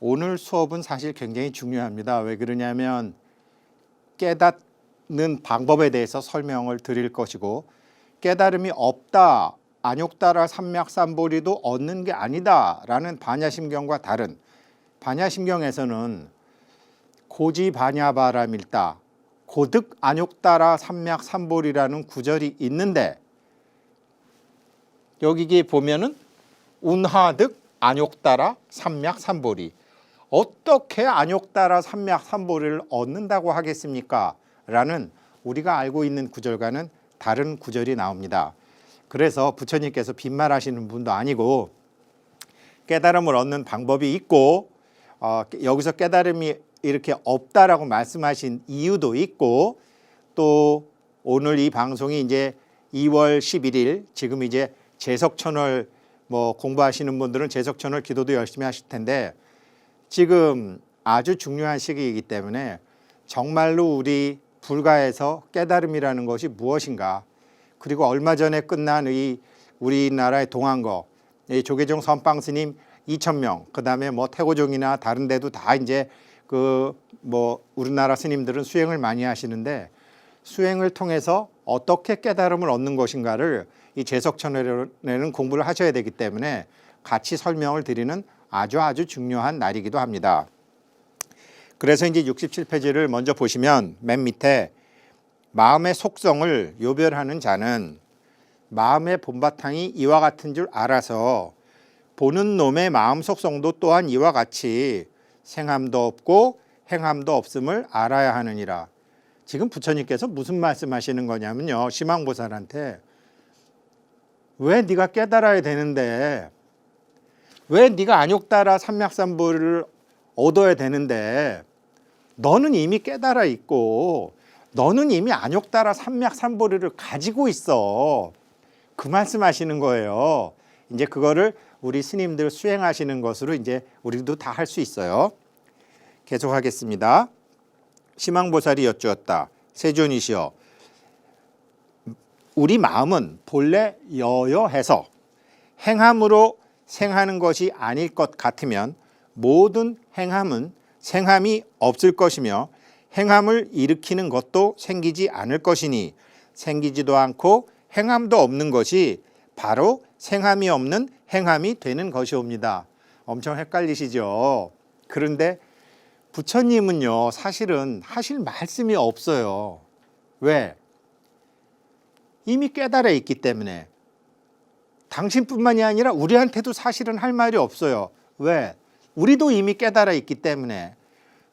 오늘 수업은 사실 굉장히 중요합니다. 왜 그러냐면 깨닫는 방법에 대해서 설명을 드릴 것이고, 깨달음이 없다, 안욕다라 삼맥삼보리도 얻는 게 아니다라는 반야심경과 다른, 반야심경에서는 고지반야바라밀다, 고득 안욕다라 삼맥삼보리라는 구절이 있는데, 여기 보면은 운하득 안욕다라 삼맥삼보리, 어떻게 안욕다라 삼맥삼보리를 얻는다고 하겠습니까? 라는 우리가 알고 있는 구절과는 다른 구절이 나옵니다. 그래서 부처님께서 빈말하시는 분도 아니고 깨달음을 얻는 방법이 있고, 여기서 깨달음이 이렇게 없다라고 말씀하신 이유도 있고, 또 오늘 이 방송이 이제 2월 11일, 지금 이제 제석천월 공부하시는 분들은 제석천월 기도도 열심히 하실 텐데, 지금 아주 중요한 시기이기 때문에 정말로 우리 불가에서 깨달음이라는 것이 무엇인가, 그리고 얼마 전에 끝난 이 우리나라의 동안거 조계종 선방스님 2,000명, 그다음에 태고종이나 다른 데도 다 이제 우리나라 스님들은 수행을 많이 하시는데, 수행을 통해서 어떻게 깨달음을 얻는 것인가를 이 제석천월에는 공부를 하셔야 되기 때문에 같이 설명을 드리는 아주 중요한 날이기도 합니다. 그래서 이제 67페이지를 먼저 보시면 맨 밑에 마음의 속성을 요별하는 자는 마음의 본바탕이 이와 같은 줄 알아서 보는 놈의 마음 속성도 또한 이와 같이 생함도 없고 행함도 없음을 알아야 하느니라. 지금 부처님께서 무슨 말씀하시는 거냐면요, 심황보살한테 왜 네가 깨달아야 되는데, 왜 네가 안욕다라 삼맥삼보리를 얻어야 되는데, 너는 이미 깨달아 있고 너는 이미 안욕다라 삼맥삼보리를 가지고 있어. 그 말씀하시는 거예요. 이제 그거를 우리 스님들 수행하시는 것으로 이제 우리도 다 할 수 있어요. 계속하겠습니다. 심황보살이 여쭈었다. 세존이시여, 우리 마음은 본래 여여해서 행함으로 생하는 것이 아닐 것 같으면 모든 행함은 생함이 없을 것이며 행함을 일으키는 것도 생기지 않을 것이니 생기지도 않고 행함도 없는 것이 바로 생함이 없는 행함이 되는 것이옵니다. 엄청 헷갈리시죠? 그런데 부처님은요, 사실은 하실 말씀이 없어요. 왜? 이미 깨달아 있기 때문에. 당신뿐만이 아니라 우리한테도 사실은 할 말이 없어요. 왜? 우리도 이미 깨달아 있기 때문에.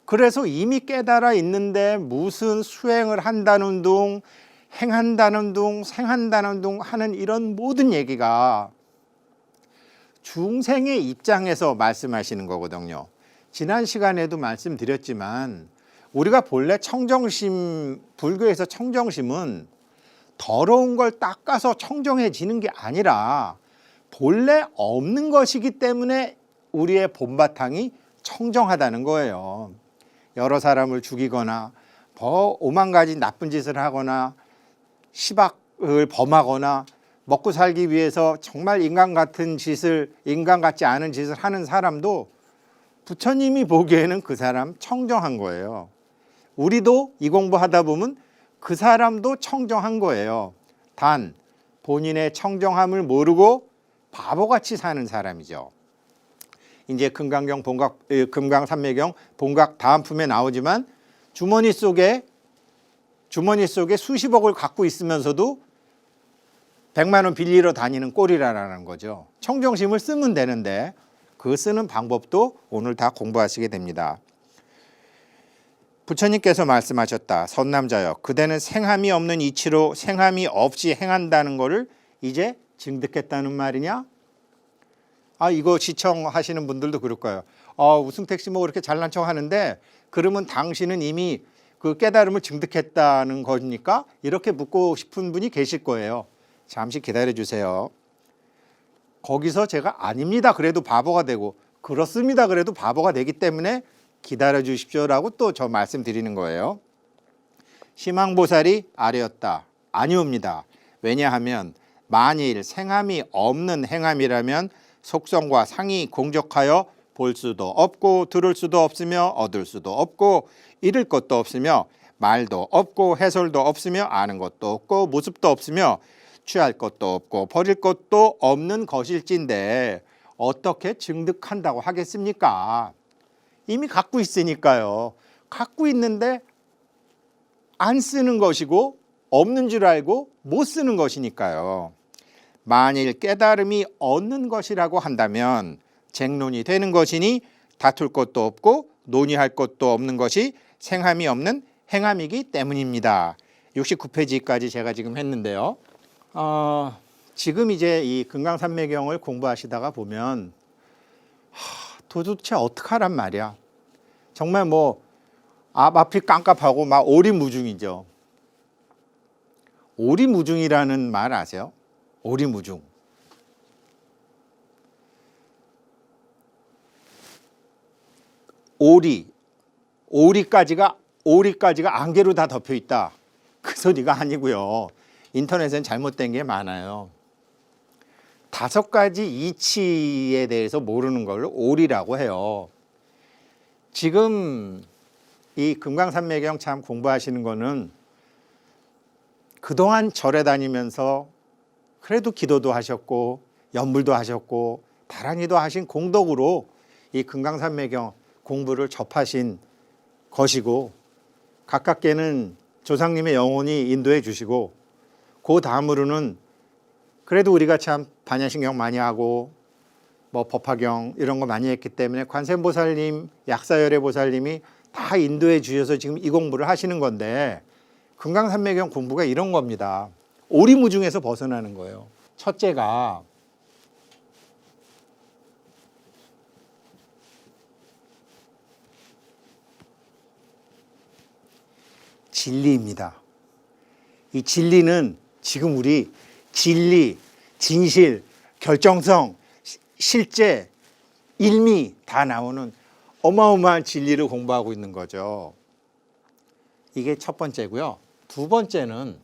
그래서 이미 깨달아 있는데 무슨 수행을 한다는 둥, 행한다는 둥, 생한다는 둥 하는 이런 모든 얘기가 중생의 입장에서 말씀하시는 거거든요. 지난 시간에도 말씀드렸지만 우리가 본래 청정심, 불교에서 청정심은 더러운 걸 닦아서 청정해지는 게 아니라 본래 없는 것이기 때문에 우리의 본바탕이 청정하다는 거예요. 여러 사람을 죽이거나 오만 가지 나쁜 짓을 하거나 시박을 범하거나 먹고 살기 위해서 정말 인간 같지 않은 짓을 하는 사람도 부처님이 보기에는 그 사람 청정한 거예요. 우리도 이 공부하다 보면 그 사람도 청정한 거예요. 단 본인의 청정함을 모르고 바보같이 사는 사람이죠. 이제 금강산매경 본각 다음 품에 나오지만 주머니 속에 수십억을 갖고 있으면서도 100만 원 빌리러 다니는 꼴이라는 거죠. 청정심을 쓰면 되는데 그 쓰는 방법도 오늘 다 공부하시게 됩니다. 부처님께서 말씀하셨다. 선남자여, 그대는 생함이 없는 이치로 생함이 없이 행한다는 것을 이제 증득했다는 말이냐? 이거 시청하시는 분들도 그럴 거예요. 우승택 씨 그렇게 잘난 척 하는데 그러면 당신은 이미 그 깨달음을 증득했다는 거니까? 이렇게 묻고 싶은 분이 계실 거예요. 잠시 기다려 주세요. 거기서 제가 아닙니다 그래도 바보가 되고 그렇습니다 그래도 바보가 되기 때문에 기다려 주십시오라고 또 저 말씀드리는 거예요. 심황보살이 아뢰었다. 아니옵니다. 왜냐하면 만일 생함이 없는 행함이라면 속성과 상이 공적하여 볼 수도 없고 들을 수도 없으며 얻을 수도 없고 잃을 것도 없으며 말도 없고 해설도 없으며 아는 것도 없고 모습도 없으며 취할 것도 없고 버릴 것도 없는 것일진데 어떻게 증득한다고 하겠습니까? 이미 갖고 있으니까요. 갖고 있는데 안 쓰는 것이고 없는 줄 알고 못 쓰는 것이니까요. 만일 깨달음이 얻는 것이라고 한다면 쟁론이 되는 것이니 다툴 것도 없고 논의할 것도 없는 것이 생함이 없는 행함이기 때문입니다. 69페이지까지 제가 지금 했는데요. 지금 이제 이 금강산매경을 공부하시다가 보면 도대체 어떡하란 말이야. 정말 뭐 앞이 깜깜하고 막 오리무중이죠. 오리무중이라는 말 아세요? 오리무중. 오리까지가 안개로 다 덮여 있다. 그 소리가 아니고요. 인터넷엔 잘못된 게 많아요. 5가지 이치에 대해서 모르는 걸 오리라고 해요. 지금 이 금강산매경 참 공부하시는 거는 그동안 절에 다니면서 그래도 기도도 하셨고 연불도 하셨고 다란이도 하신 공덕으로 이 금강산매경 공부를 접하신 것이고 가깝게는 조상님의 영혼이 인도해 주시고 그 다음으로는 그래도 우리가 참 반야신경 많이 하고 뭐 법화경 이런 거 많이 했기 때문에 관세음보살님, 약사열애보살님이 다 인도해 주셔서 지금 이 공부를 하시는 건데 금강산매경 공부가 이런 겁니다. 오리무중에서 벗어나는 거예요. 첫째가 진리입니다. 이 진리는 지금 우리 진리, 진실, 결정성, 실제, 일미 다 나오는 어마어마한 진리를 공부하고 있는 거죠. 이게 첫 번째고요. 두 번째는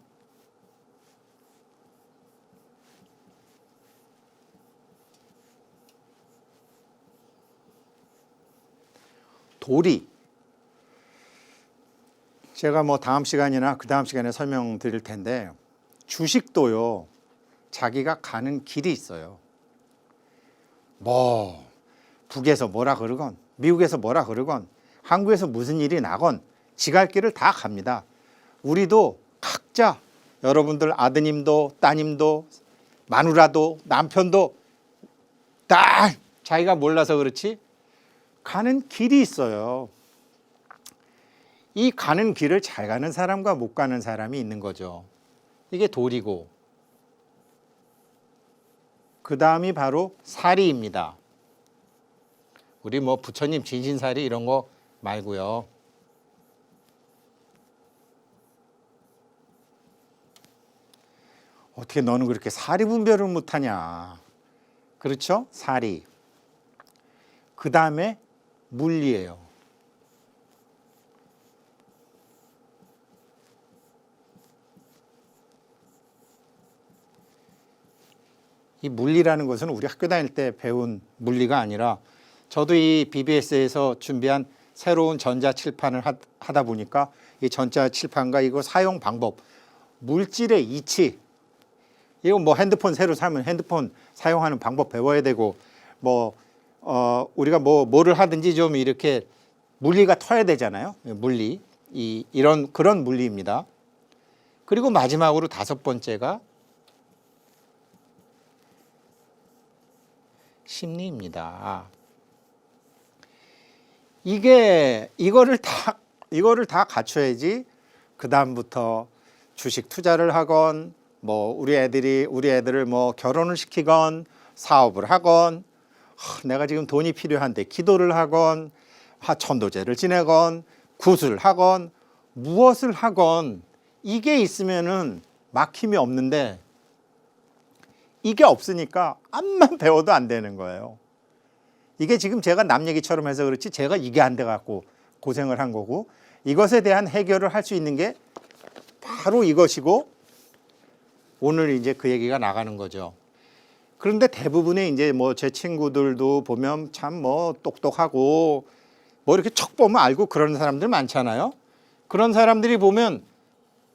도리. 제가 뭐 다음 시간이나 그 다음 시간에 설명드릴 텐데 주식도요. 자기가 가는 길이 있어요. 뭐 북에서 뭐라 그러건 미국에서 뭐라 그러건 한국에서 무슨 일이 나건 지갈 길을 다 갑니다. 우리도 각자 여러분들 아드님도 따님도 마누라도 남편도 다 자기가 몰라서 그렇지 가는 길이 있어요. 이 가는 길을 잘 가는 사람과 못 가는 사람이 있는 거죠. 이게 도리고 그 다음이 바로 사리입니다. 우리 뭐 부처님 진신사리 이런 거 말고요. 어떻게 너는 그렇게 사리 분별을 못하냐. 그렇죠? 사리. 그 다음에 물리예요. 이 물리라는 것은 우리 학교 다닐 때 배운 물리가 아니라 저도 이 BBS에서 준비한 새로운 전자칠판을 하다 보니까 이 전자칠판과 이거 사용 방법, 물질의 이치, 이거 뭐 핸드폰 새로 사면 핸드폰 사용하는 방법 배워야 되고 뭐 우리가 뭐를 하든지 좀 이렇게 물리가 터야 되잖아요. 물리, 이런 그런 물리입니다. 그리고 마지막으로 5번째가 심리입니다. 이거를 다 갖춰야지 그 다음부터 주식 투자를 하건 뭐 우리 애들을 뭐 결혼을 시키건 사업을 하건 내가 지금 돈이 필요한데 기도를 하건 천도제를 지내건 구슬을 하건 무엇을 하건 이게 있으면은 막힘이 없는데 이게 없으니까 암만 배워도 안 되는 거예요. 이게 지금 제가 남 얘기처럼 해서 그렇지 제가 이게 안 돼 갖고 고생을 한 거고 이것에 대한 해결을 할 수 있는 게 바로 이것이고 오늘 이제 그 얘기가 나가는 거죠. 그런데 대부분의 이제 뭐 제 친구들도 보면 참 뭐 똑똑하고 뭐 이렇게 척 보면 알고 그런 사람들 많잖아요. 그런 사람들이 보면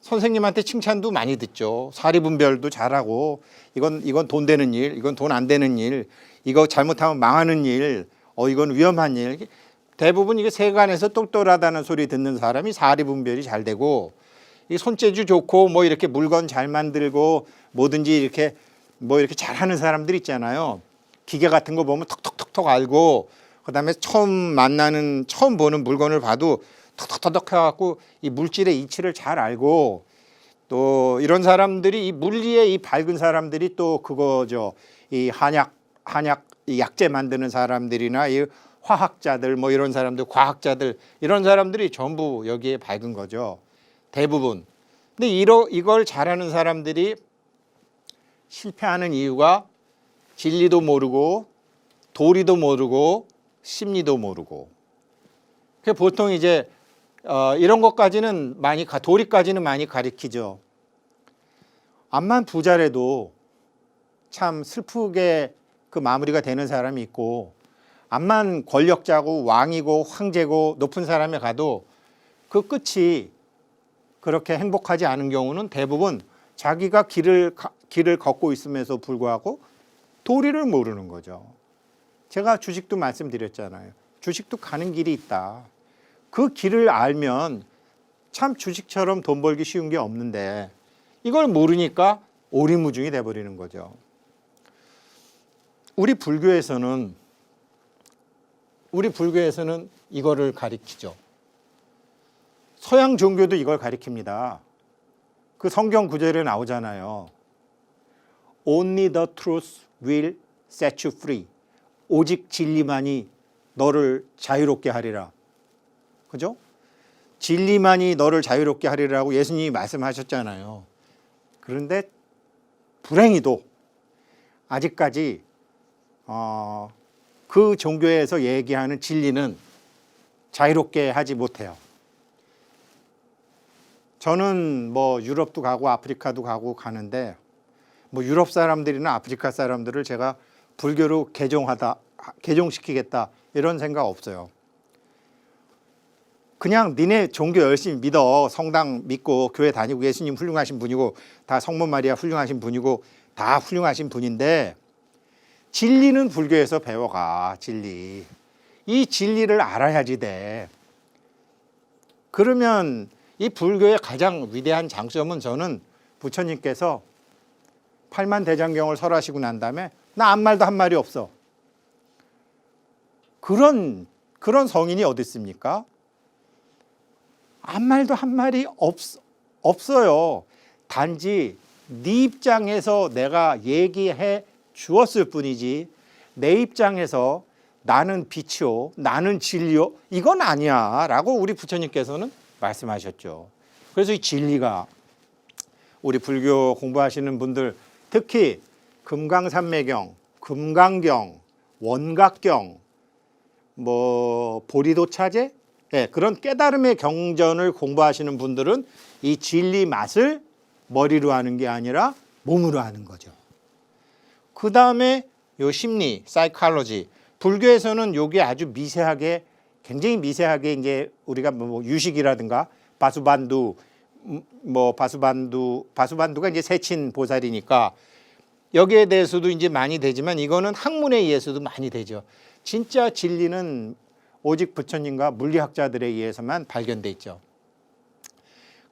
선생님한테 칭찬도 많이 듣죠. 사리분별도 잘하고 이건 돈 되는 일, 이건 돈 안 되는 일, 이거 잘못하면 망하는 일, 이건 위험한 일. 대부분 이게 세간에서 똑똑하다는 소리 듣는 사람이 사리분별이 잘 되고 이 손재주 좋고 뭐 이렇게 물건 잘 만들고 뭐든지 이렇게 뭐 이렇게 잘하는 사람들 있잖아요. 기계 같은 거 보면 톡톡톡톡 알고 그다음에 처음 보는 물건을 봐도 톡톡톡 해갖고 이 물질의 이치를 잘 알고 또 이런 사람들이 이 물리에 이 밝은 사람들이 또 그거죠. 이 한약 이 약재 만드는 사람들이나 이 화학자들 뭐 이런 사람들 과학자들 이런 사람들이 전부 여기에 밝은 거죠. 대부분. 근데 이걸 잘하는 사람들이 실패하는 이유가 진리도 모르고 도리도 모르고 심리도 모르고. 보통 이제 이런 것까지는 도리까지는 많이 가리키죠. 암만 부자라도 참 슬프게 그 마무리가 되는 사람이 있고 암만 권력자고 왕이고 황제고 높은 사람에 가도 그 끝이 그렇게 행복하지 않은 경우는 대부분 자기가 길을 걷고 있음에도 불구하고 도리를 모르는 거죠. 제가 주식도 말씀드렸잖아요. 주식도 가는 길이 있다. 그 길을 알면 참 주식처럼 돈 벌기 쉬운 게 없는데 이걸 모르니까 오리무중이 돼버리는 거죠. 우리 불교에서는 이거를 가리키죠. 서양 종교도 이걸 가리킵니다. 그 성경 구절에 나오잖아요. Only the truth will set you free. 오직 진리만이 너를 자유롭게 하리라. 그죠? 진리만이 너를 자유롭게 하리라고 예수님이 말씀하셨잖아요. 그런데 불행히도 아직까지 그 종교에서 얘기하는 진리는 자유롭게 하지 못해요. 저는 뭐 유럽도 가고 아프리카도 가는데 뭐 유럽 사람들이나 아프리카 사람들을 제가 불교로 개종시키겠다 이런 생각 없어요. 그냥 니네 종교 열심히 믿어. 성당 믿고 교회 다니고 예수님 훌륭하신 분이고 다 성모 마리아 훌륭하신 분이고 다 훌륭하신 분인데 진리는 불교에서 배워가. 진리. 이 진리를 알아야지 돼. 그러면 이 불교의 가장 위대한 장점은 저는 부처님께서 팔만대장경을 설하시고 난 다음에 나 아무 말도 한 말이 없어. 그런 성인이 어디 있습니까? 아무 말도 한 말이 없어요. 단지 네 입장에서 내가 얘기해 주었을 뿐이지 내 입장에서 나는 빛이요 나는 진리요 이건 아니야 라고 우리 부처님께서는 말씀하셨죠. 그래서 이 진리가 우리 불교 공부하시는 분들 특히 금강산매경, 금강경, 원각경, 뭐 보리도차제 그런 깨달음의 경전을 공부하시는 분들은 이 진리 맛을 머리로 하는 게 아니라 몸으로 하는 거죠. 그 다음에 요 심리, 사이콜로지. 불교에서는 요게 아주 미세하게, 굉장히 미세하게 이제 우리가 뭐 유식이라든가 바수반두가 이제 세친 보살이니까 여기에 대해서도 이제 많이 되지만 이거는 학문에 의해서도 많이 되죠. 진짜 진리는 오직 부처님과 물리학자들에 의해서만 발견돼 있죠.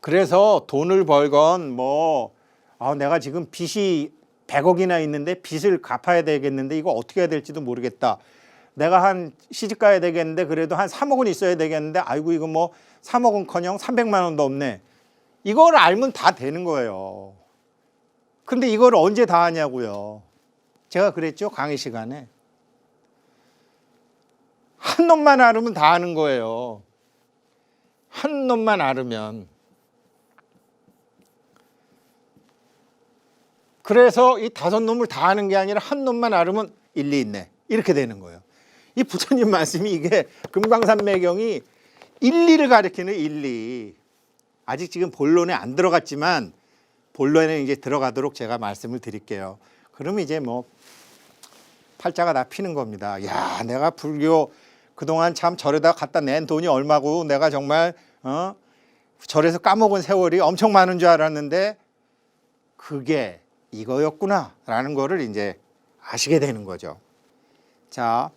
그래서 돈을 벌건 내가 지금 빚이 100억이나 있는데 빚을 갚아야 되겠는데 이거 어떻게 해야 될지도 모르겠다. 내가 한 시집 가야 되겠는데 그래도 한 3억은 있어야 되겠는데 아이고 이거 뭐 3억은커녕 300만 원도 없네. 이걸 알면 다 되는 거예요. 근데 이걸 언제 다 하냐고요. 제가 그랬죠 강의 시간에. 한 놈만 알으면 다 하는 거예요. 한 놈만 알으면. 그래서 이 5놈을 다 하는 게 아니라 한 놈만 알으면 일리 있네. 이렇게 되는 거예요. 이 부처님 말씀이 이게 금강산매경이 일리를 가리키는 일리. 아직 지금 본론에 안 들어갔지만 본론에 이제 들어가도록 제가 말씀을 드릴게요. 그러면 이제 팔자가 다 피는 겁니다. 야, 내가 불교 그동안 참 절에다 갖다 낸 돈이 얼마고 내가 정말 절에서 까먹은 세월이 엄청 많은 줄 알았는데 그게 이거였구나 라는 거를 이제 아시게 되는 거죠. 자,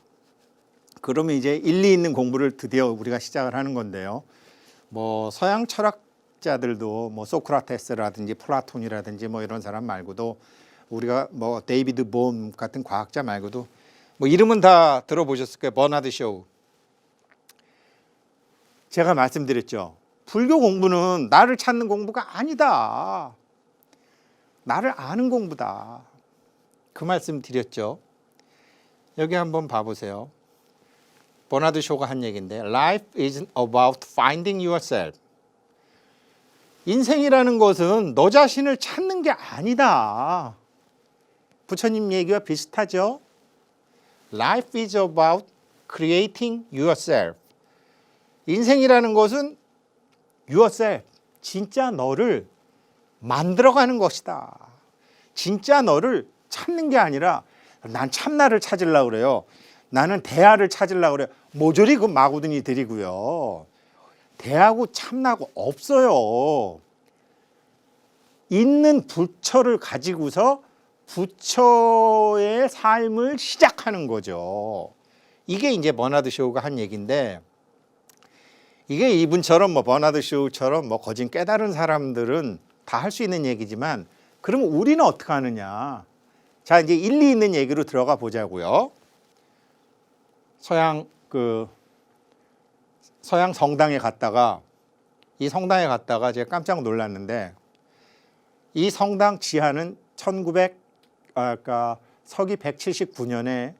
그러면 이제 일리 있는 공부를 드디어 우리가 시작을 하는 건데요. 뭐 서양 철학자들도 뭐 소크라테스라든지 플라톤이라든지 뭐 이런 사람 말고도 우리가 뭐 데이비드 봄 같은 과학자 말고도 뭐 이름은 다 들어보셨을 거예요. 버나드 쇼우. 제가 말씀드렸죠. 불교 공부는 나를 찾는 공부가 아니다. 나를 아는 공부다. 그 말씀 드렸죠. 여기 한번 봐보세요. 버나드 쇼가 한 얘기인데 Life isn't about finding yourself. 인생이라는 것은 너 자신을 찾는 게 아니다. 부처님 얘기와 비슷하죠. Life is about creating yourself. 인생이라는 것은 yourself, 진짜 너를 만들어가는 것이다. 진짜 너를 찾는 게 아니라 난 참나를 찾으려고 그래요. 나는 대하를 찾으려고 그래요. 모조리 그 마구둥이들이고요. 대하고 참나고 없어요. 있는 부처를 가지고서 부처의 삶을 시작하는 거죠. 이게 이제 버나드 쇼우가 한 얘기인데 이게 이분처럼 뭐 버나드 쇼우처럼 뭐 거진 깨달은 사람들은 다 할 수 있는 얘기지만 그러면 우리는 어떻게 하느냐. 자, 이제 일리 있는 얘기로 들어가 보자고요. 서양 성당에 갔다가 제가 깜짝 놀랐는데 이 성당 지하는 서기 179년에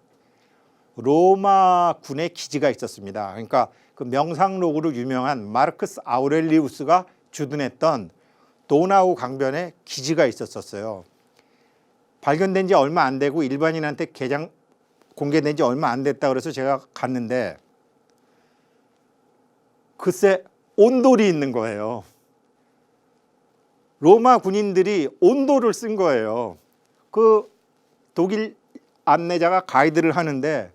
로마군의 기지가 있었습니다. 그러니까 그 명상록으로 유명한 마르크스 아우렐리우스가 주둔했던 도나우 강변에 기지가 있었어요. 발견된 지 얼마 안 되고 일반인한테 공개된 지 얼마 안 됐다 그래서 제가 갔는데 글쎄 온돌이 있는 거예요. 로마 군인들이 온돌을 쓴 거예요. 그 독일 안내자가 가이드를 하는데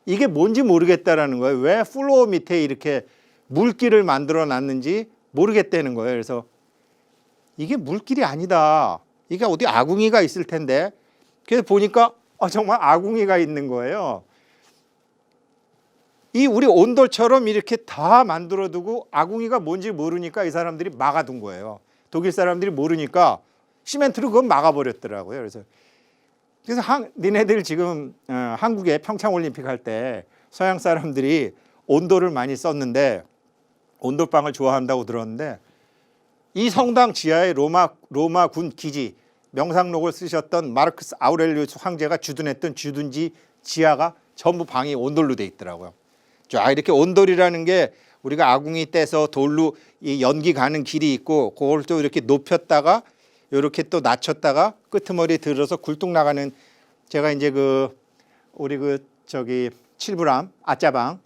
이게 뭔지 모르겠다라는 거예요. 왜 플로어 밑에 이렇게 물길을 만들어 놨는지 모르겠다는 거예요. 그래서 이게 물길이 아니다. 이게 어디 아궁이가 있을 텐데. 그래서 보니까 정말 아궁이가 있는 거예요. 이 우리 온돌처럼 이렇게 다 만들어두고 아궁이가 뭔지 모르니까 이 사람들이 막아둔 거예요. 독일 사람들이 모르니까 시멘트로 그건 막아버렸더라고요. 그래서 니네들 지금 한국에 평창올림픽 할 때 서양 사람들이 온돌을 많이 썼는데 온돌방을 좋아한다고 들었는데 이 성당 지하에 로마 군 기지 명상록을 쓰셨던 마르크스 아우렐리우스 황제가 주둔했던 주둔지 지하가 전부 방이 온돌로 돼 있더라고요. 자, 이렇게 온돌이라는 게 우리가 아궁이 떼서 돌로 이 연기 가는 길이 있고 그걸 또 이렇게 높였다가 이렇게 또 낮췄다가 끄트머리 들어서 굴뚝 나가는 제가 이제 우리 칠부람 아짜방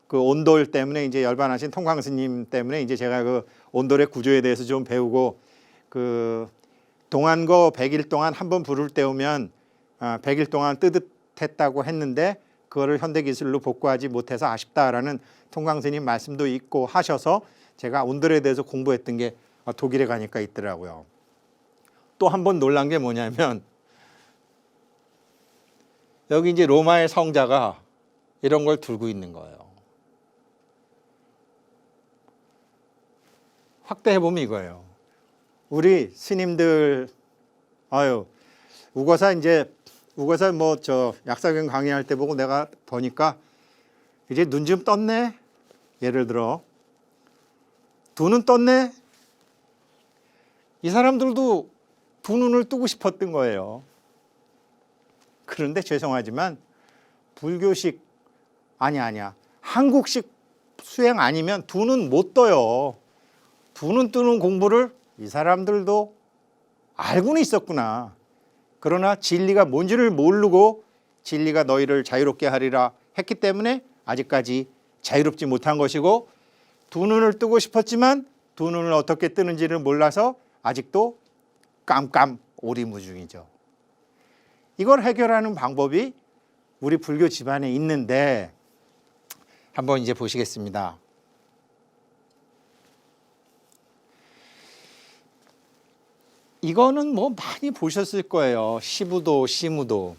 그 온돌 때문에 이제 열반하신 통광스님 때문에 이제 제가 그 온돌의 구조에 대해서 좀 배우고 그 동안거 100일 동안 한 번 불을 때우면 100일 동안 뜨뜻했다고 했는데 그거를 현대기술로 복구하지 못해서 아쉽다라는 통광스님 말씀도 있고 하셔서 제가 온돌에 대해서 공부했던 게 독일에 가니까 있더라고요. 또 한 번 놀란 게 뭐냐면 여기 이제 로마의 성자가 이런 걸 들고 있는 거예요. 확대해보면 이거예요. 우리 스님들 우거사 뭐 약사경 강의할 때 보고 내가 보니까 이제 눈 좀 떴네. 예를 들어 두 눈 떴네. 이 사람들도 두 눈을 뜨고 싶었던 거예요. 그런데 죄송하지만 불교식 아니야. 한국식 수행 아니면 두 눈 못 떠요. 두 눈 뜨는 공부를 이 사람들도 알고는 있었구나. 그러나 진리가 뭔지를 모르고 진리가 너희를 자유롭게 하리라 했기 때문에 아직까지 자유롭지 못한 것이고 두 눈을 뜨고 싶었지만 두 눈을 어떻게 뜨는지를 몰라서 아직도 깜깜 오리무중이죠. 이걸 해결하는 방법이 우리 불교 집안에 있는데 한번 이제 보시겠습니다. 이거는 뭐 많이 보셨을 거예요. 시부도, 시무도.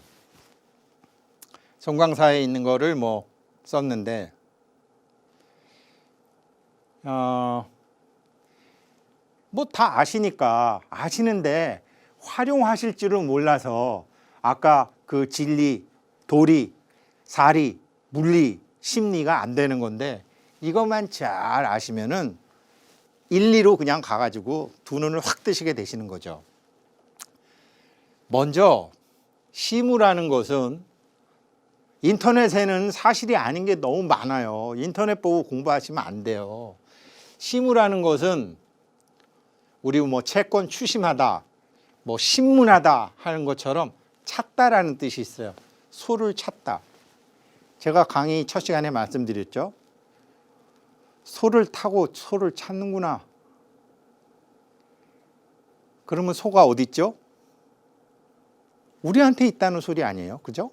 송광사에 있는 거를 뭐 썼는데 뭐 다 아시는데 활용하실 줄은 몰라서 아까 그 진리, 도리, 사리, 물리, 심리가 안 되는 건데 이것만 잘 아시면은 1, 2로 그냥 가가지고 두 눈을 확 뜨시게 되시는 거죠. 먼저 시무라는 것은 인터넷에는 사실이 아닌 게 너무 많아요. 인터넷 보고 공부하시면 안 돼요. 시무라는 것은 우리 뭐 채권 추심하다, 뭐 신문하다 하는 것처럼 찾다라는 뜻이 있어요. 소를 찾다. 제가 강의 첫 시간에 말씀드렸죠. 소를 타고 소를 찾는구나. 그러면 소가 어디 있죠? 우리한테 있다는 소리 아니에요. 그죠?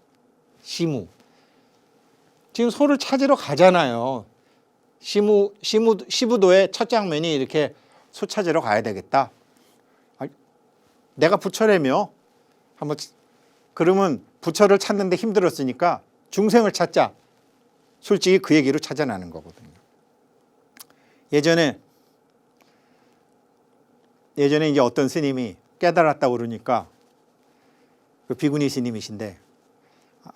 시무. 지금 소를 찾으러 가잖아요. 시부도의 첫 장면이 이렇게 소 찾으러 가야 되겠다. 내가 부처라며. 그러면 부처를 찾는데 힘들었으니까 중생을 찾자. 솔직히 그 얘기로 찾아나는 거거든요. 예전에 이제 어떤 스님이 깨달았다고 그러니까 그 비구니 스님이신데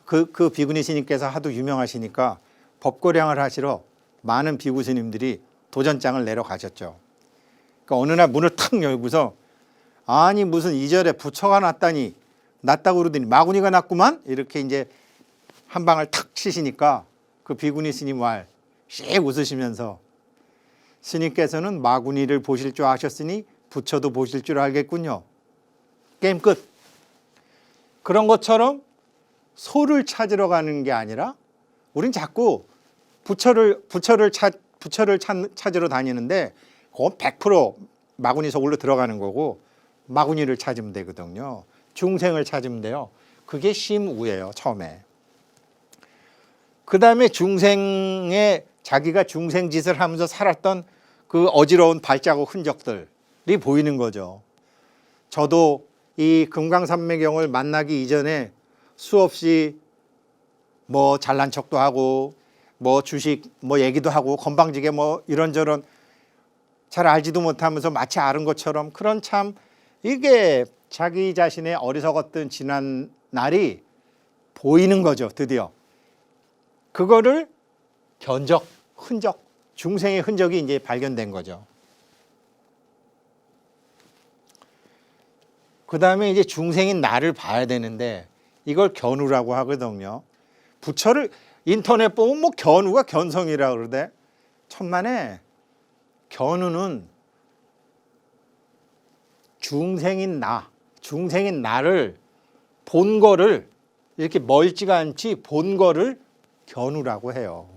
그 비구니 스님께서 하도 유명하시니까 법고량을 하시러 많은 비구 스님들이 도전장을 내러 가셨죠. 그러니까 어느 날 문을 탁 열고서 아니 무슨 이절에 부처가 났다고 그러더니 마구니가 났구만 이렇게 이제 한 방을 탁 치시니까 그 비구니 스님 왈 씩 웃으시면서 스님께서는 마구니를 보실 줄 아셨으니 부처도 보실 줄 알겠군요. 게임 끝. 그런 것처럼 소를 찾으러 가는 게 아니라 우린 자꾸 부처를 찾으러 다니는데 그건 100% 마구니 속으로 들어가는 거고 마구니를 찾으면 되거든요. 중생을 찾으면 돼요. 그게 심우예요. 처음에. 그 다음에 중생의 자기가 중생 짓을 하면서 살았던 그 어지러운 발자국 흔적들이 보이는 거죠. 저도 이 금강산매경을 만나기 이전에 수없이 뭐 잘난 척도 하고 뭐 주식 뭐 얘기도 하고 건방지게 뭐 이런저런 잘 알지도 못하면서 마치 아는 것처럼 그런 참 이게 자기 자신의 어리석었던 지난 날이 보이는 거죠. 드디어. 그거를 흔적, 중생의 흔적이 이제 발견된 거죠. 그 다음에 이제 중생인 나를 봐야 되는데 이걸 견우라고 하거든요. 부처를 인터넷 보면 뭐 견우가 견성이라 그러대. 천만에 견우는 중생인 나를 본 거를 이렇게 멀지가 않지 본 거를 견우라고 해요.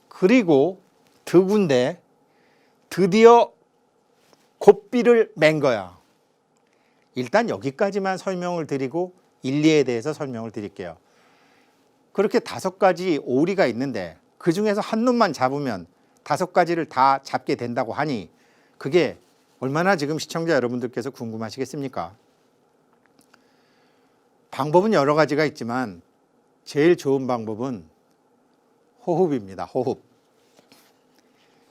그리고 득운데 드디어 곱비를 맨 거야. 일단 여기까지만 설명을 드리고 일리에 대해서 설명을 드릴게요. 그렇게 5가지 오리가 있는데 그 중에서 한 놈만 잡으면 5가지를 다 잡게 된다고 하니 그게 얼마나 지금 시청자 여러분들께서 궁금하시겠습니까? 방법은 여러 가지가 있지만 제일 좋은 방법은 호흡입니다. 호흡.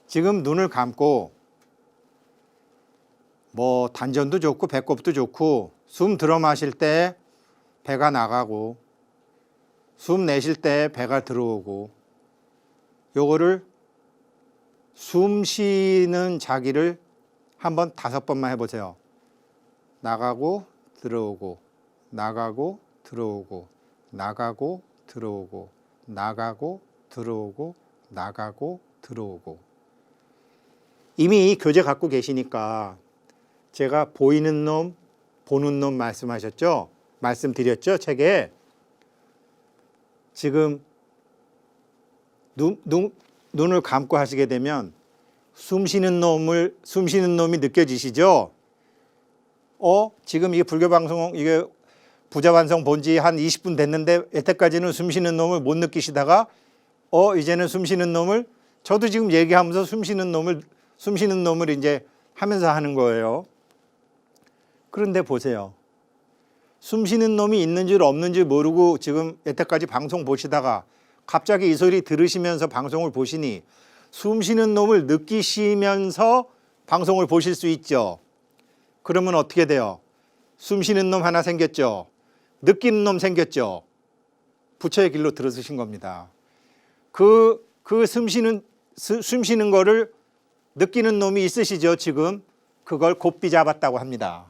지금 눈을 감고 뭐 단전도 좋고 배꼽도 좋고 숨 들어 마실 때 배가 나가고 숨 내쉴 때 배가 들어오고 요거를 숨 쉬는 자기를 한번 5번만 해보세요. 나가고 들어오고 나가고 들어오고 나가고 들어오고 나가고 들어오고 나가고 들어오고. 이미 교재 갖고 계시니까 제가 보이는 놈 보는 놈 말씀하셨죠? 말씀드렸죠? 책에. 지금 눈을 감고 하시게 되면 숨 쉬는 놈이 느껴지시죠? 지금 이게 불교 방송 이게 부자완성 본 지 한 20분 됐는데 여태까지는 숨 쉬는 놈을 못 느끼시다가 이제는 숨 쉬는 놈을 저도 지금 얘기하면서 숨 쉬는 놈을 이제 하면서 하는 거예요. 그런데 보세요. 숨 쉬는 놈이 있는 줄 없는 줄 모르고 지금 여태까지 방송 보시다가 갑자기 이 소리 들으시면서 방송을 보시니 숨 쉬는 놈을 느끼시면서 방송을 보실 수 있죠. 그러면 어떻게 돼요? 숨 쉬는 놈 하나 생겼죠. 느끼는 놈 생겼죠. 부처의 길로 들어서신 겁니다. 그 숨 쉬는 거를 느끼는 놈이 있으시죠, 지금. 그걸 곱비 잡았다고 합니다.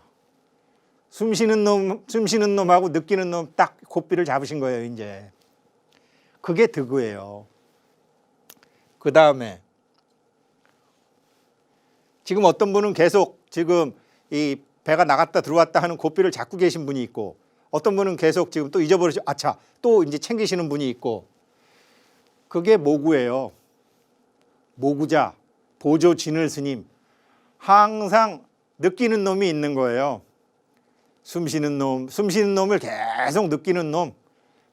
숨 쉬는 놈하고 느끼는 놈 딱 곱비를 잡으신 거예요, 이제. 그게 득우예요. 그 다음에 지금 어떤 분은 계속 지금 이 배가 나갔다 들어왔다 하는 곱비를 잡고 계신 분이 있고, 어떤 분은 계속 지금 또 잊어버리죠. 아차, 또 이제 챙기시는 분이 있고, 그게 모구예요. 모구자, 보조 진을 스님. 항상 느끼는 놈이 있는 거예요. 숨 쉬는 놈을 계속 느끼는 놈.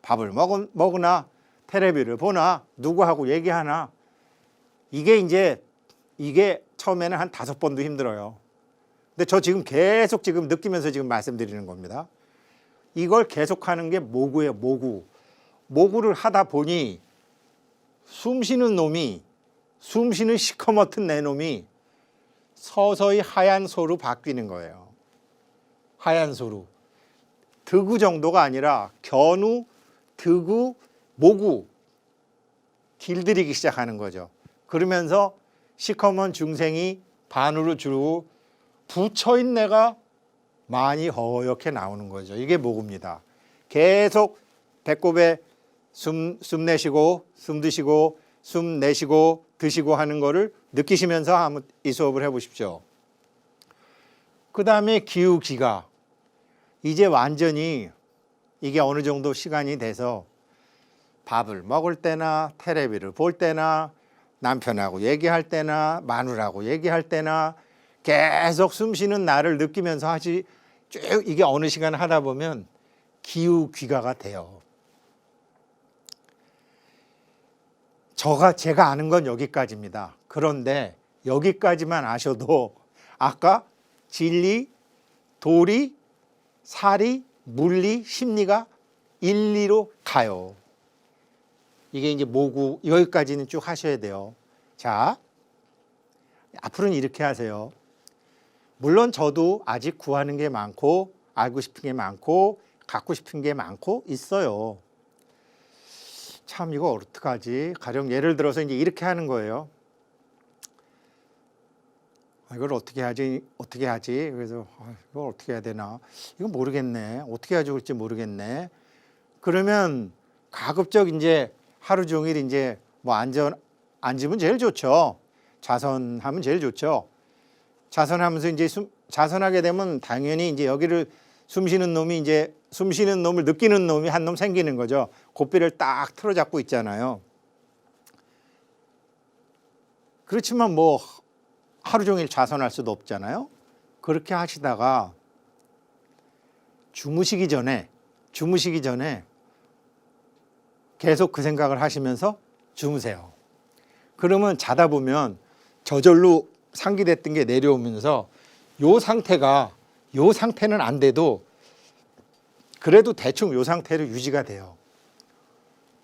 밥을 먹으나, 텔레비를 보나, 누구하고 얘기하나. 이게 처음에는 한 5번도 힘들어요. 근데 저 지금 계속 지금 느끼면서 지금 말씀드리는 겁니다. 이걸 계속하는 게 모구예요, 모구. 모구를 하다 보니 숨 쉬는 시커멓은 내 놈이 서서히 하얀 소로 바뀌는 거예요. 하얀 소로. 득우 정도가 아니라 견우, 득우, 모구 길들이기 시작하는 거죠. 그러면서 시커먼 중생이 반으로 줄고 부처인 내가 많이 허옇게 나오는 거죠. 이게 모구입니다. 계속 배꼽에 숨 내쉬고 숨 드시고 숨 내쉬고 드시고 하는 거를 느끼시면서 한번 이 수업을 해보십시오. 그 다음에 기우기가 이제 완전히 이게 어느 정도 시간이 돼서 밥을 먹을 때나 텔레비를 볼 때나 남편하고 얘기할 때나 마누라하고 얘기할 때나 계속 숨 쉬는 나를 느끼면서 쭉 이게 어느 시간 하다 보면 기우귀가가 돼요. 제가 아는 건 여기까지입니다. 그런데 여기까지만 아셔도 아까 진리, 도리, 사리, 물리, 심리가 일리로 가요. 이게 이제 모구 여기까지는 쭉 하셔야 돼요. 자, 앞으로는 이렇게 하세요. 물론 저도 아직 구하는 게 많고 알고 싶은 게 많고 갖고 싶은 게 많고 있어요. 참 이거 어떡하지? 가령 예를 들어서 이제 이렇게 하는 거예요. 이걸 어떻게 하지? 그래서 이걸 어떻게 해야 되나? 이거 모르겠네. 어떻게 해야 좋을지 모르겠네. 그러면 가급적 이제 하루 종일 이제 뭐 앉으면 제일 좋죠. 좌선하면 제일 좋죠. 좌선하면서 이제 좌선하게 되면 당연히 이제 여기를 숨 쉬는 놈을 느끼는 놈이 한 놈 생기는 거죠. 고삐를 딱 틀어잡고 있잖아요. 그렇지만 뭐 하루 종일 좌선할 수도 없잖아요. 그렇게 하시다가 주무시기 전에 계속 그 생각을 하시면서 주무세요. 그러면 자다 보면 저절로 상기됐던 게 내려오면서 요 상태는 안 돼도 그래도 대충 요 상태로 유지가 돼요.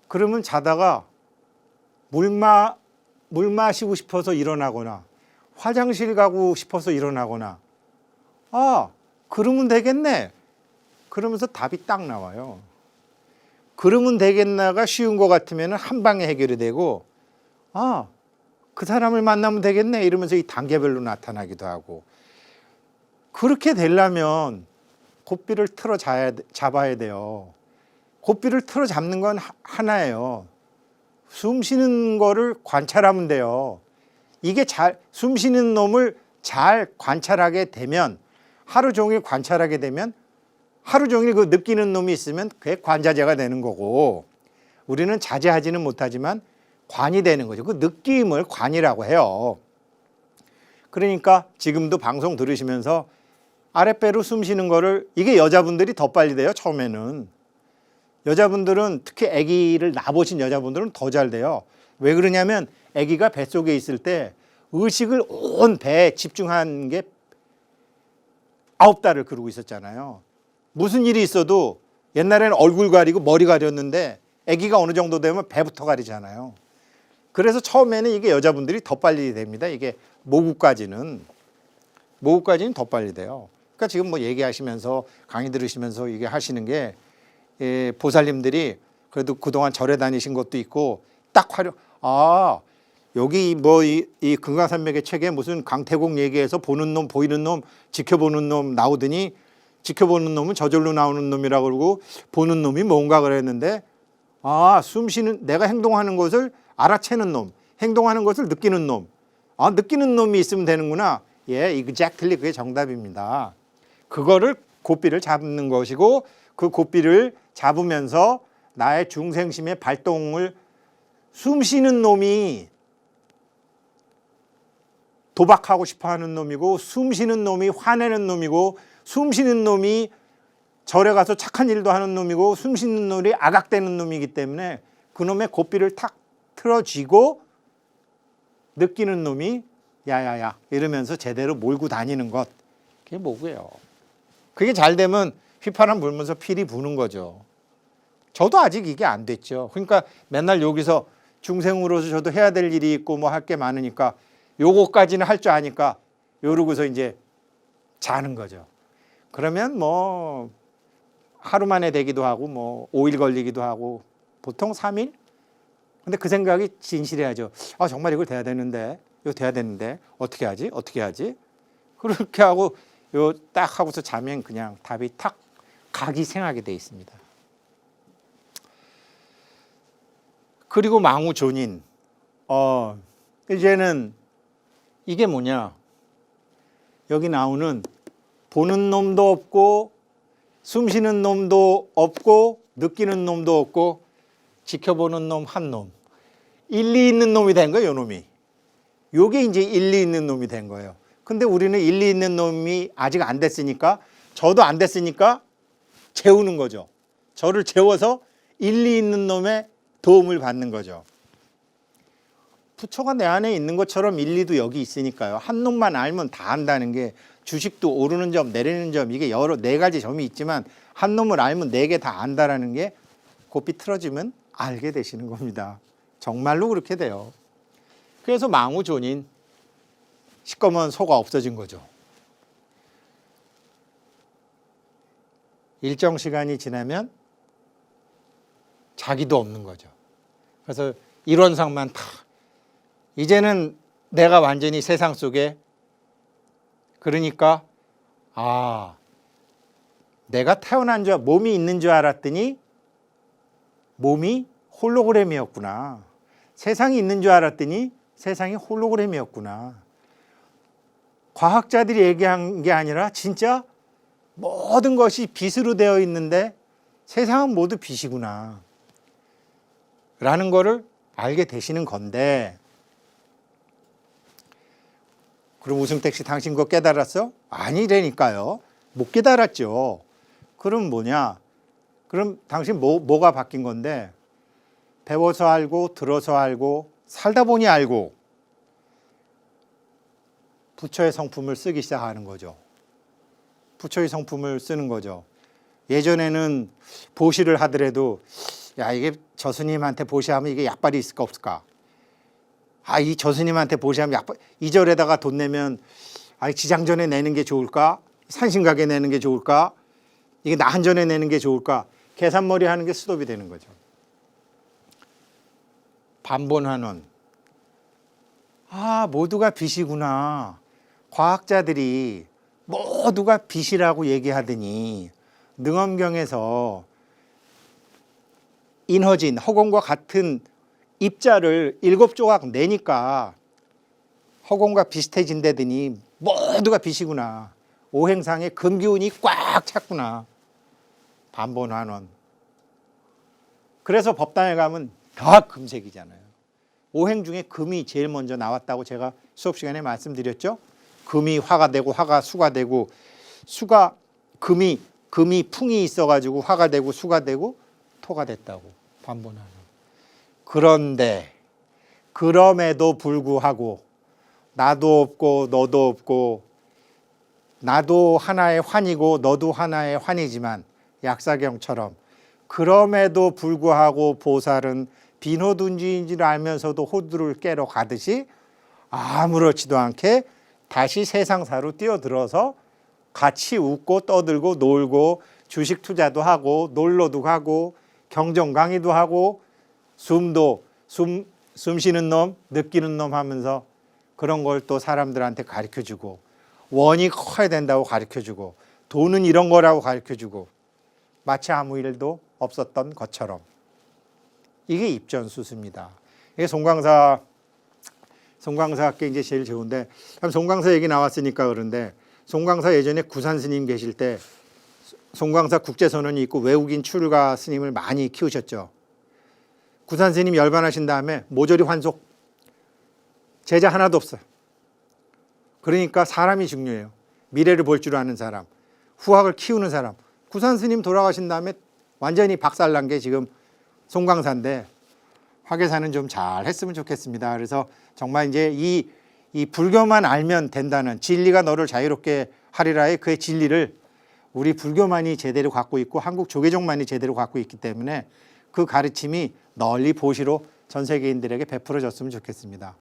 그러면 자다가 물 마시고 싶어서 일어나거나 화장실 가고 싶어서 일어나거나 그러면 되겠네. 그러면서 답이 딱 나와요. 그러면 되겠나가 쉬운 것 같으면 한 방에 해결이 되고 그 사람을 만나면 되겠네 이러면서 이 단계별로 나타나기도 하고 그렇게 되려면 고삐를 잡아야 돼요. 고삐를 틀어 잡는 건 하나예요. 숨 쉬는 거를 관찰하면 돼요. 이게 숨 쉬는 놈을 잘 관찰하게 되면 하루 종일 관찰하게 되면 하루 종일 그 느끼는 놈이 있으면 그게 관자재가 되는 거고 우리는 자제하지는 못하지만 관이 되는 거죠. 그 느낌을 관이라고 해요. 그러니까 지금도 방송 들으시면서 아랫배로 숨 쉬는 거를 이게 여자분들이 더 빨리 돼요. 처음에는. 여자분들은 특히 아기를 낳아보신 여자분들은 더 잘 돼요. 왜 그러냐면 아기가 뱃속에 있을 때 의식을 온 배에 집중한 게 9달을 그러고 있었잖아요. 무슨 일이 있어도 옛날에는 얼굴 가리고 머리 가렸는데 아기가 어느 정도 되면 배부터 가리잖아요. 그래서 처음에는 이게 여자분들이 더 빨리 됩니다. 이게 모구까지는 더 빨리 돼요. 그러니까 지금 뭐 얘기하시면서 강의 들으시면서 이게 하시는 게 보살님들이 그래도 그동안 절에 다니신 것도 있고 딱 여기 뭐 이 금강산맥의 책에 무슨 강태공 얘기해서 보는 놈, 보이는 놈, 지켜보는 놈 나오더니 지켜보는 놈은 저절로 나오는 놈이라고 그러고 보는 놈이 뭔가 그랬는데 숨 쉬는 내가 행동하는 것을 알아채는 놈, 행동하는 것을 느끼는 놈. 느끼는 놈이 있으면 되는구나. 예, exactly 그게 정답입니다. 그거를 고삐를 잡는 것이고 그 고삐를 잡으면서 나의 중생심의 발동을 숨 쉬는 놈이 도박하고 싶어하는 놈이고 숨 쉬는 놈이 화내는 놈이고 숨 쉬는 놈이 절에 가서 착한 일도 하는 놈이고 숨 쉬는 놈이 악악대는 놈이기 때문에 그놈의 고삐를 탁 틀어쥐고 느끼는 놈이 야야야 이러면서 제대로 몰고 다니는 것. 그게 뭐고요. 그게 잘 되면 휘파람 불면서 필이 부는 거죠. 저도 아직 이게 안 됐죠. 그러니까 맨날 여기서 중생으로서 저도 해야 될 일이 있고 뭐 할 게 많으니까 요거까지는 할 줄 아니까 요러고서 이제 자는 거죠. 그러면 뭐 하루 만에 되기도 하고 뭐 5일 걸리기도 하고 보통 3일? 근데 그 생각이 진실해야죠. 정말 이걸 돼야 되는데 이거 돼야 되는데 어떻게 하지? 그렇게 하고 요 딱 하고서 자면 그냥 답이 탁 각이 생하게 돼 있습니다. 그리고 망우존인. 이제는 이게 뭐냐? 여기 나오는 보는 놈도 없고 숨 쉬는 놈도 없고 느끼는 놈도 없고 지켜보는 놈 한 놈. 일리 있는 놈이 된 거예요, 요 놈이. 요게 이제 일리 있는 놈이 된 거예요. 근데 우리는 일리 있는 놈이 아직 안 됐으니까 저도 안 됐으니까 재우는 거죠. 저를 재워서 일리 있는 놈의 도움을 받는 거죠. 부처가 내 안에 있는 것처럼 일리도 여기 있으니까요. 한 놈만 알면 다 안다는 게 주식도 오르는 점 내리는 점 이게 여러 4가지 점이 있지만 한 놈을 알면 4개 다 안다라는 게 고삐 틀어지면 알게 되시는 겁니다. 정말로 그렇게 돼요. 그래서 망우존인 시꺼먼 소가 없어진 거죠. 일정 시간이 지나면 자기도 없는 거죠. 그래서 일원상만 다 이제는 내가 완전히 세상 속에 그러니까 내가 태어난 줄 몸이 있는 줄 알았더니 몸이 홀로그램이었구나. 세상이 있는 줄 알았더니 세상이 홀로그램이었구나. 과학자들이 얘기한 게 아니라 진짜 모든 것이 빛으로 되어 있는데 세상은 모두 빛이구나. 라는 거를 알게 되시는 건데 그럼 우승택 씨 당신 그거 깨달았어? 아니라니까요. 못 깨달았죠. 그럼 뭐냐? 그럼 당신 뭐가 바뀐 건데 배워서 알고 들어서 알고 살다 보니 알고 부처의 성품을 쓰기 시작하는 거죠. 부처의 성품을 쓰는 거죠. 예전에는 보시를 하더라도 야 이게 저 스님한테 보시하면 이게 약발이 있을까 없을까? 이 저 스님한테 보시하면 약발 2절에다가 돈 내면 지장전에 내는 게 좋을까? 산신각에 내는 게 좋을까? 이게 나한전에 내는 게 좋을까? 계산머리 하는 게 스톱이 되는 거죠. 반본환원. 모두가 빛이구나. 과학자들이 모두가 빛이라고 얘기하더니 능엄경에서 인허진, 허공과 같은 입자를 7조각 내니까 허공과 비슷해진다더니 모두가 빛이구나. 오행상에 금기운이 꽉 찼구나. 반본환원. 그래서 법당에 가면 다 금색이잖아요. 오행 중에 금이 제일 먼저 나왔다고 제가 수업 시간에 말씀드렸죠. 금이 화가 되고 화가 수가 되고 수가 금이 풍이 있어가지고 화가 되고 수가 되고 토가 됐다고 반본하는. 그런데 그럼에도 불구하고 나도 없고 너도 없고 나도 하나의 환이고 너도 하나의 환이지만 약사경처럼 그럼에도 불구하고 보살은 비호둔지인 줄 알면서도 호두를 깨러 가듯이 아무렇지도 않게 다시 세상사로 뛰어들어서 같이 웃고 떠들고 놀고 주식 투자도 하고 놀러도 가고 경전 강의도 하고 숨 쉬는 놈 느끼는 놈 하면서 그런 걸 또 사람들한테 가르쳐주고 원이 커야 된다고 가르쳐주고 돈은 이런 거라고 가르쳐주고 마치 아무 일도 없었던 것처럼 이게 입전수수입니다. 이게 송광사학계 이제 제일 좋은데 참 송광사 얘기 나왔으니까 그런데 송광사 예전에 구산 스님 계실 때 송광사 국제선언이 있고 외국인 출가 스님을 많이 키우셨죠. 구산 스님 열반하신 다음에 모조리 환속. 제자 하나도 없어요. 그러니까 사람이 중요해요. 미래를 볼 줄 아는 사람, 후학을 키우는 사람. 구산 스님 돌아가신 다음에 완전히 박살난 게 지금 송광사인데 화계사는 좀 잘 했으면 좋겠습니다. 그래서 정말 이제 이 불교만 알면 된다는 진리가 너를 자유롭게 하리라의 그의 진리를 우리 불교만이 제대로 갖고 있고 한국 조계종만이 제대로 갖고 있기 때문에 그 가르침이 널리 보시로 전 세계인들에게 베풀어졌으면 좋겠습니다.